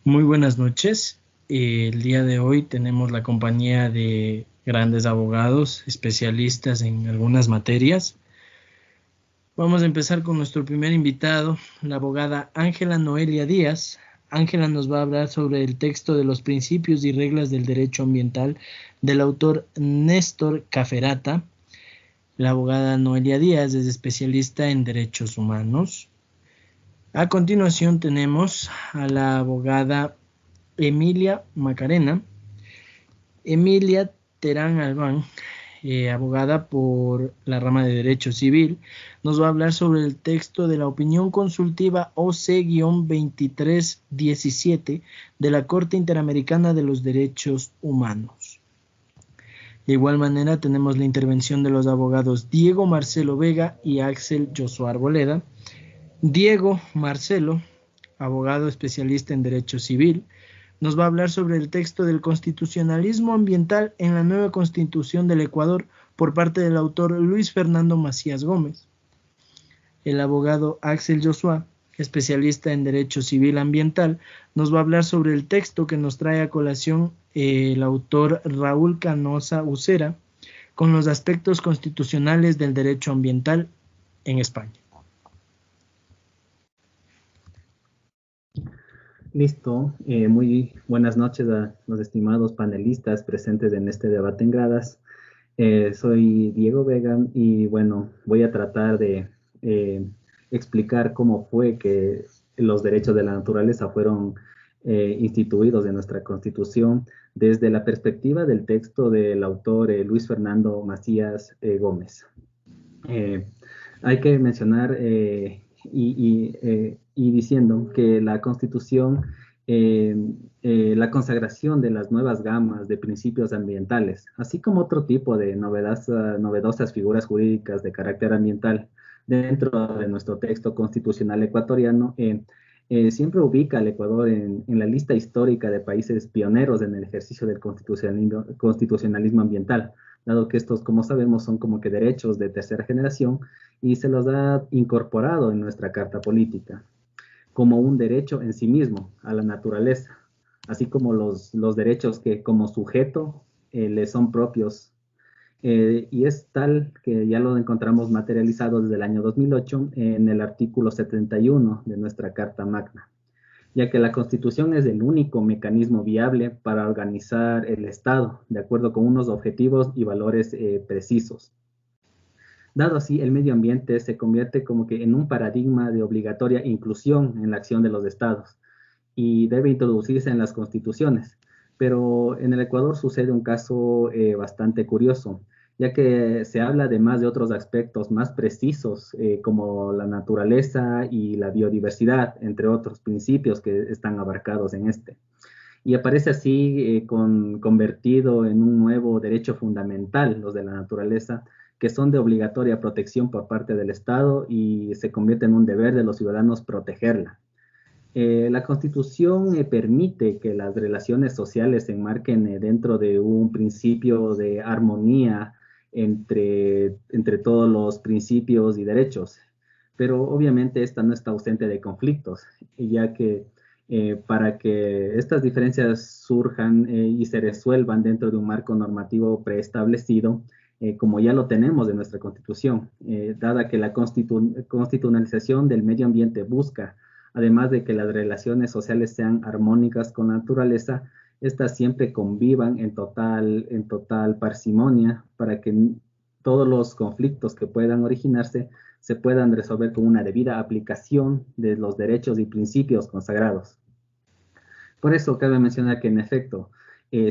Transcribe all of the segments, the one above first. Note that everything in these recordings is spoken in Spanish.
Muy buenas noches. El día de hoy tenemos la compañía de grandes abogados, especialistas en algunas materias. Vamos a empezar con nuestro primer invitado, la abogada Ángela Noelia Díaz. Ángela nos va a hablar sobre el texto de los principios y reglas del derecho ambiental del autor Néstor Caferata. La abogada Noelia Díaz es especialista en derechos humanos. A continuación tenemos a la abogada Emilia Macarena. Emilia Terán Albán, abogada por la rama de Derecho Civil, nos va a hablar sobre el texto de la opinión consultiva OC-2317 de la Corte Interamericana de los Derechos Humanos. De igual manera tenemos la intervención de los abogados Diego Marcelo Vega y Axel Josué Arboleda. Diego Marcelo, abogado especialista en Derecho Civil, nos va a hablar sobre el texto del constitucionalismo ambiental en la nueva Constitución del Ecuador por parte del autor Luis Fernando Macías Gómez. El abogado Axel Josué, especialista en Derecho Civil Ambiental, nos va a hablar sobre el texto que nos trae a colación el autor Raúl Canosa Ucera con los aspectos constitucionales del derecho ambiental en España. Listo, muy buenas noches a los estimados panelistas presentes en este debate en gradas. Soy Diego Vega y bueno, voy a tratar de explicar cómo fue que los derechos de la naturaleza fueron instituidos en nuestra Constitución desde la perspectiva del texto del autor Luis Fernando Macías Gómez. Hay que mencionar y diciendo que la Constitución, la consagración de las nuevas gamas de principios ambientales, así como otro tipo de novedosas figuras jurídicas de carácter ambiental dentro de nuestro texto constitucional ecuatoriano, siempre ubica al Ecuador en la lista histórica de países pioneros en el ejercicio del constitucionalismo ambiental, dado que estos, como sabemos, son como que derechos de tercera generación y se los ha incorporado en nuestra Carta Política como un derecho en sí mismo a la naturaleza, así como los derechos que como sujeto le son propios. Y es tal que ya lo encontramos materializado desde el año 2008 en el artículo 71 de nuestra Carta Magna, ya que la Constitución es el único mecanismo viable para organizar el Estado, de acuerdo con unos objetivos y valores precisos. Dado así, el medio ambiente se convierte como que en un paradigma de obligatoria inclusión en la acción de los estados y debe introducirse en las constituciones. Pero en el Ecuador sucede un caso bastante curioso, ya que se habla además de otros aspectos más precisos, como la naturaleza y la biodiversidad, entre otros principios que están abarcados en este. Y aparece así convertido en un nuevo derecho fundamental, los de la naturaleza, que son de obligatoria protección por parte del Estado y se convierte en un deber de los ciudadanos protegerla. La Constitución permite que las relaciones sociales se enmarquen dentro de un principio de armonía entre todos los principios y derechos, pero obviamente esta no está ausente de conflictos, ya que para que estas diferencias surjan y se resuelvan dentro de un marco normativo preestablecido, como ya lo tenemos en nuestra Constitución, dada que la constitucionalización del medio ambiente busca, además de que las relaciones sociales sean armónicas con la naturaleza, estas siempre convivan en total parsimonia para que todos los conflictos que puedan originarse se puedan resolver con una debida aplicación de los derechos y principios consagrados. Por eso cabe mencionar que, en efecto,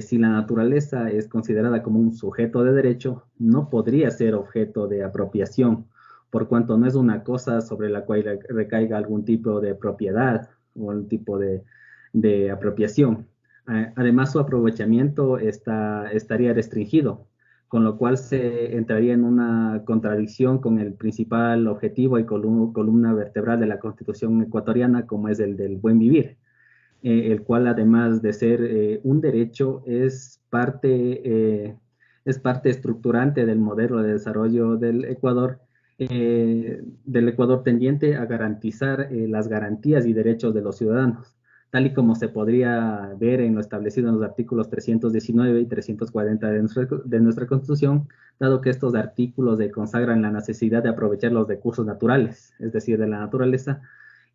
si la naturaleza es considerada como un sujeto de derecho, no podría ser objeto de apropiación, por cuanto no es una cosa sobre la cual recaiga algún tipo de propiedad o algún tipo de apropiación. Además, su aprovechamiento estaría restringido, con lo cual se entraría en una contradicción con el principal objetivo y columna vertebral de la Constitución ecuatoriana, como es el del buen vivir, el cual, además de ser un derecho, es parte estructurante del modelo de desarrollo del Ecuador tendiente a garantizar las garantías y derechos de los ciudadanos, tal y como se podría ver en lo establecido en los artículos 319 y 340 de nuestra Constitución, dado que estos artículos consagran la necesidad de aprovechar los recursos naturales, es decir, de la naturaleza,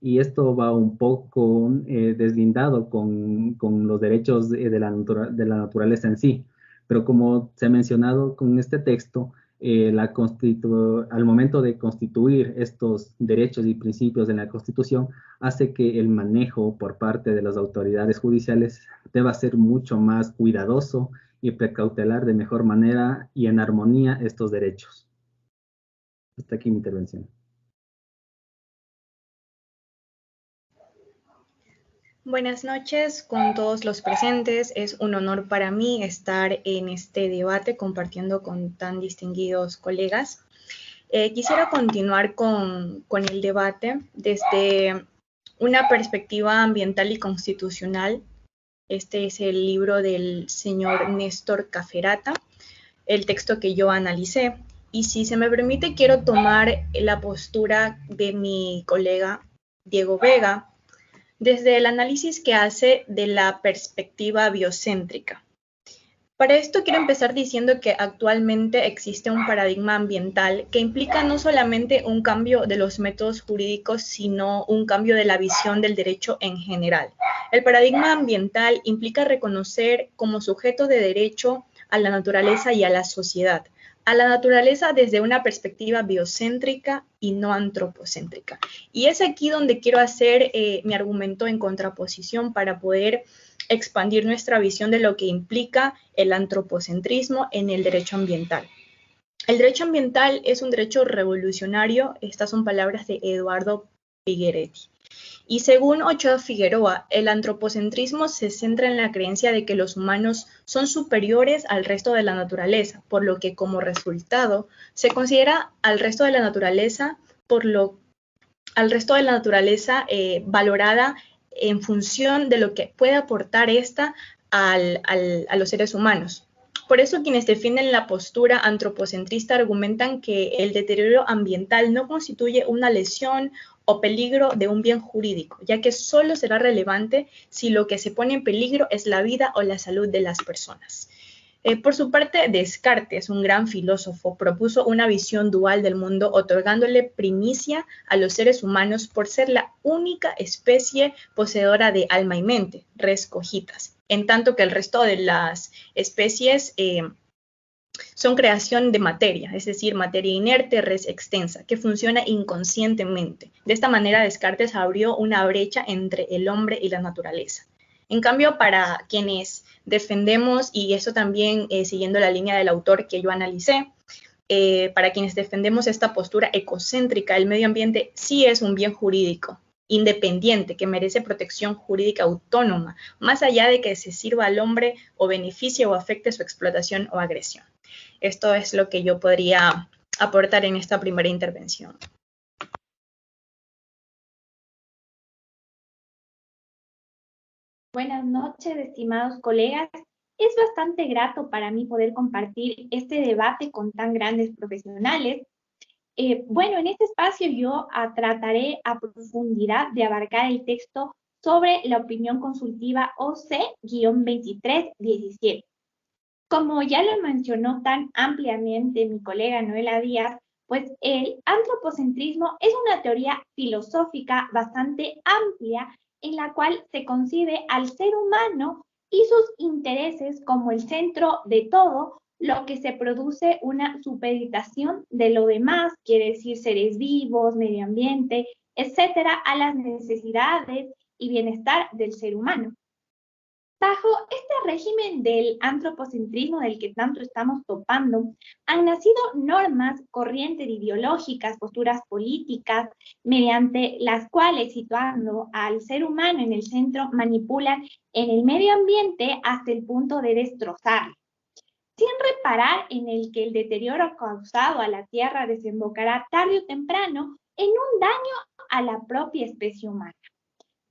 y esto va un poco deslindado con los derechos de la naturaleza en sí. Pero como se ha mencionado con este texto, al momento de constituir estos derechos y principios en la Constitución, hace que el manejo por parte de las autoridades judiciales deba ser mucho más cuidadoso y precautelar de mejor manera y en armonía estos derechos. Hasta aquí mi intervención. Buenas noches con todos los presentes. Es un honor para mí estar en este debate compartiendo con tan distinguidos colegas. Quisiera continuar con el debate desde una perspectiva ambiental y constitucional. Este es el libro del señor Néstor Caferata, el texto que yo analicé. Y si se me permite, quiero tomar la postura de mi colega Diego Vega, desde el análisis que hace de la perspectiva biocéntrica. Para esto quiero empezar diciendo que actualmente existe un paradigma ambiental que implica no solamente un cambio de los métodos jurídicos, sino un cambio de la visión del derecho en general. El paradigma ambiental implica reconocer como sujeto de derecho a la naturaleza y a la sociedad, a la naturaleza desde una perspectiva biocéntrica y no antropocéntrica. Y es aquí donde quiero hacer mi argumento en contraposición para poder expandir nuestra visión de lo que implica el antropocentrismo en el derecho ambiental. El derecho ambiental es un derecho revolucionario, estas son palabras de Eduardo Figueretti. Y según Ochoa Figueroa, el antropocentrismo se centra en la creencia de que los humanos son superiores al resto de la naturaleza, por lo que como resultado se considera al resto de la naturaleza valorada en función de lo que puede aportar esta a los seres humanos. Por eso quienes defienden la postura antropocentrista argumentan que el deterioro ambiental no constituye una lesión o peligro de un bien jurídico, ya que solo será relevante si lo que se pone en peligro es la vida o la salud de las personas. Por su parte, Descartes, un gran filósofo, propuso una visión dual del mundo, otorgándole primicia a los seres humanos por ser la única especie poseedora de alma y mente, res cogitas, en tanto que el resto de las especies son creación de materia, es decir, materia inerte, res extensa, que funciona inconscientemente. De esta manera, Descartes abrió una brecha entre el hombre y la naturaleza. En cambio, para quienes defendemos, y eso también siguiendo la línea del autor que yo analicé, para quienes defendemos esta postura ecocéntrica, el medio ambiente sí es un bien jurídico, independiente, que merece protección jurídica autónoma, más allá de que se sirva al hombre o beneficie o afecte su explotación o agresión. Esto es lo que yo podría aportar en esta primera intervención. Buenas noches, estimados colegas. Es bastante grato para mí poder compartir este debate con tan grandes profesionales. Bueno, en este espacio yo trataré a profundidad de abarcar el texto sobre la opinión consultiva OC-2317. Como ya lo mencionó tan ampliamente mi colega Noela Díaz, pues el antropocentrismo es una teoría filosófica bastante amplia en la cual se concibe al ser humano y sus intereses como el centro de todo, lo que se produce una supeditación de lo demás, quiere decir seres vivos, medio ambiente, etcétera, a las necesidades y bienestar del ser humano. Bajo este régimen del antropocentrismo del que tanto estamos topando, han nacido normas, corrientes ideológicas, posturas políticas, mediante las cuales, situando al ser humano en el centro, manipulan en el medio ambiente hasta el punto de destrozarlo, sin reparar en el que el deterioro causado a la Tierra desembocará tarde o temprano en un daño a la propia especie humana.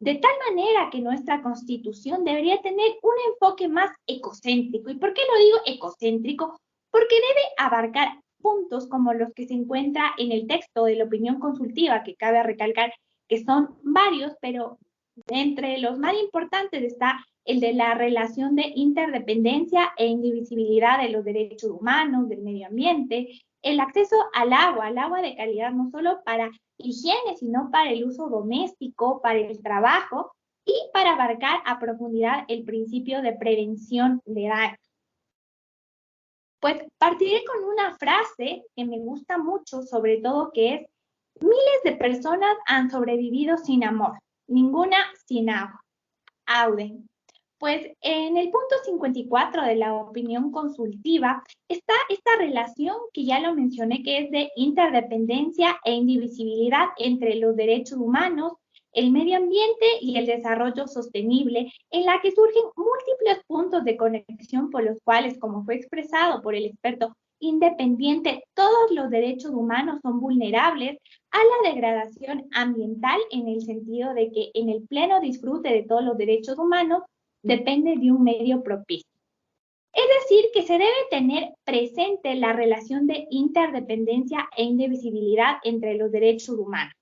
De tal manera que nuestra Constitución debería tener un enfoque más ecocéntrico. ¿Y por qué lo digo ecocéntrico? Porque debe abarcar puntos como los que se encuentra en el texto de la opinión consultiva, que cabe recalcar que son varios, pero Entre los más importantes está el de la relación de interdependencia e indivisibilidad de los derechos humanos, del medio ambiente, el acceso al agua de calidad, no solo para higiene, sino para el uso doméstico, para el trabajo y para abarcar a profundidad el principio de prevención de daños. Pues partiré con una frase que me gusta mucho, sobre todo, que es: miles de personas han sobrevivido sin amor, ninguna sin agua. Auden. Pues en el punto 54 de la opinión consultiva está esta relación que ya lo mencioné, que es de interdependencia e indivisibilidad entre los derechos humanos, el medio ambiente y el desarrollo sostenible, en la que surgen múltiples puntos de conexión por los cuales, como fue expresado por el experto independiente, todos los derechos humanos son vulnerables a la degradación ambiental, en el sentido de que en el pleno disfrute de todos los derechos humanos depende de un medio propicio. Es decir, que se debe tener presente la relación de interdependencia e indivisibilidad entre los derechos humanos.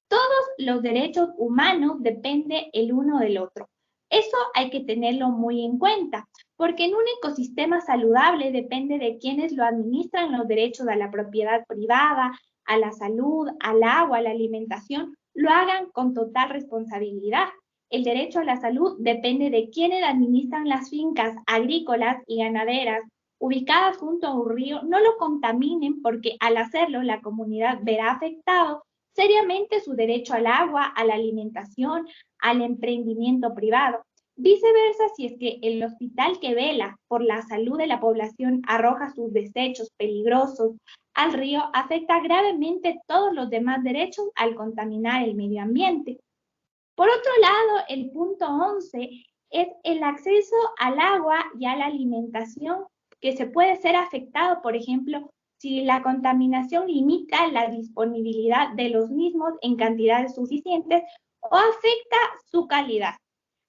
Todos los derechos humanos dependen el uno del otro. Eso hay que tenerlo muy en cuenta, porque en un ecosistema saludable depende de quienes lo administran los derechos a la propiedad privada, a la salud, al agua, a la alimentación, lo hagan con total responsabilidad. El derecho a la salud depende de quienes administran las fincas agrícolas y ganaderas ubicadas junto a un río, no lo contaminen, porque al hacerlo la comunidad verá afectado seriamente su derecho al agua, a la alimentación, al emprendimiento privado. Viceversa, si es que el hospital que vela por la salud de la población arroja sus desechos peligrosos al río, afecta gravemente todos los demás derechos al contaminar el medio ambiente. Por otro lado, el punto 11 es el acceso al agua y a la alimentación, que se puede ser afectado, por ejemplo, si la contaminación limita la disponibilidad de los mismos en cantidades suficientes o afecta su calidad.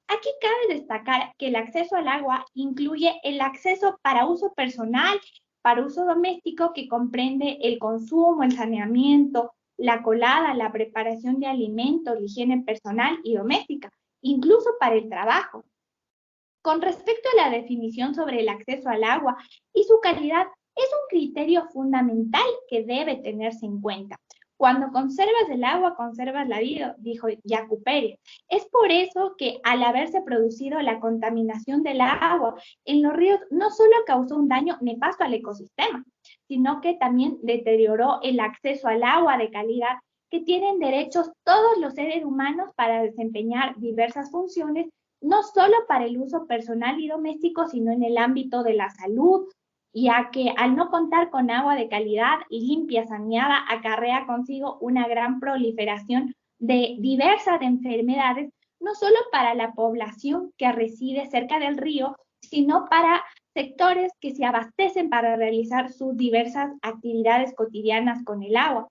Aquí cabe destacar que el acceso al agua incluye el acceso para uso personal, para uso doméstico, que comprende el consumo, el saneamiento, la colada, la preparación de alimentos, la higiene personal y doméstica, incluso para el trabajo. Con respecto a la definición sobre el acceso al agua y su calidad, es un criterio fundamental que debe tenerse en cuenta. Cuando conservas el agua, conservas la vida, dijo Jakub Pérez. Es por eso que, al haberse producido la contaminación del agua en los ríos, no solo causó un daño nefasto al ecosistema, sino que también deterioró el acceso al agua de calidad que tienen derechos todos los seres humanos para desempeñar diversas funciones, no solo para el uso personal y doméstico, sino en el ámbito de la salud, ya que al no contar con agua de calidad, limpia, saneada, acarrea consigo una gran proliferación de diversas enfermedades, no solo para la población que reside cerca del río, sino para sectores que se abastecen para realizar sus diversas actividades cotidianas con el agua.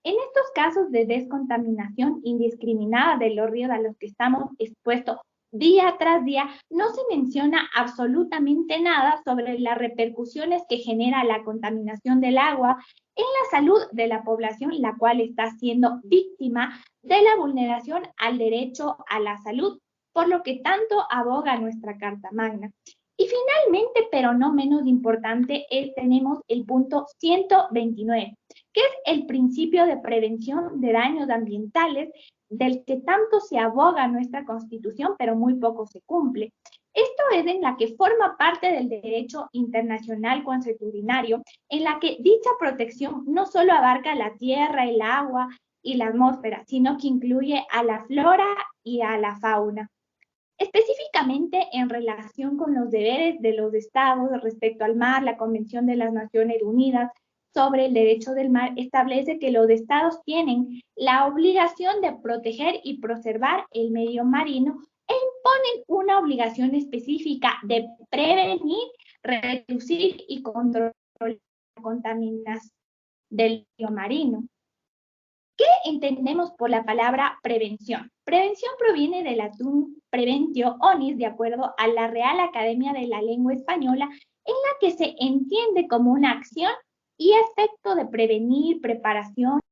En estos casos de descontaminación indiscriminada de los ríos a los que estamos expuestos día tras día, no se menciona absolutamente nada sobre las repercusiones que genera la contaminación del agua en la salud de la población, la cual está siendo víctima de la vulneración al derecho a la salud, por lo que tanto aboga nuestra Carta Magna. Y finalmente, pero no menos importante, tenemos el punto 129, que es el principio de prevención de daños ambientales, del que tanto se aboga nuestra Constitución, pero muy poco se cumple. Esto es en la que forma parte del derecho internacional consuetudinario, en la que dicha protección no solo abarca la tierra, el agua y la atmósfera, sino que incluye a la flora y a la fauna. Específicamente en relación con los deberes de los estados respecto al mar, la Convención de las Naciones Unidas sobre el Derecho del Mar establece que los estados tienen la obligación de proteger y preservar el medio marino e imponen una obligación específica de prevenir, reducir y controlar la contaminación del medio marino. ¿Qué entendemos por la palabra prevención? Prevención proviene del latín preventio onis, de acuerdo a la Real Academia de la Lengua Española, en la que se entiende como una acción y efecto de prevenir, preparación,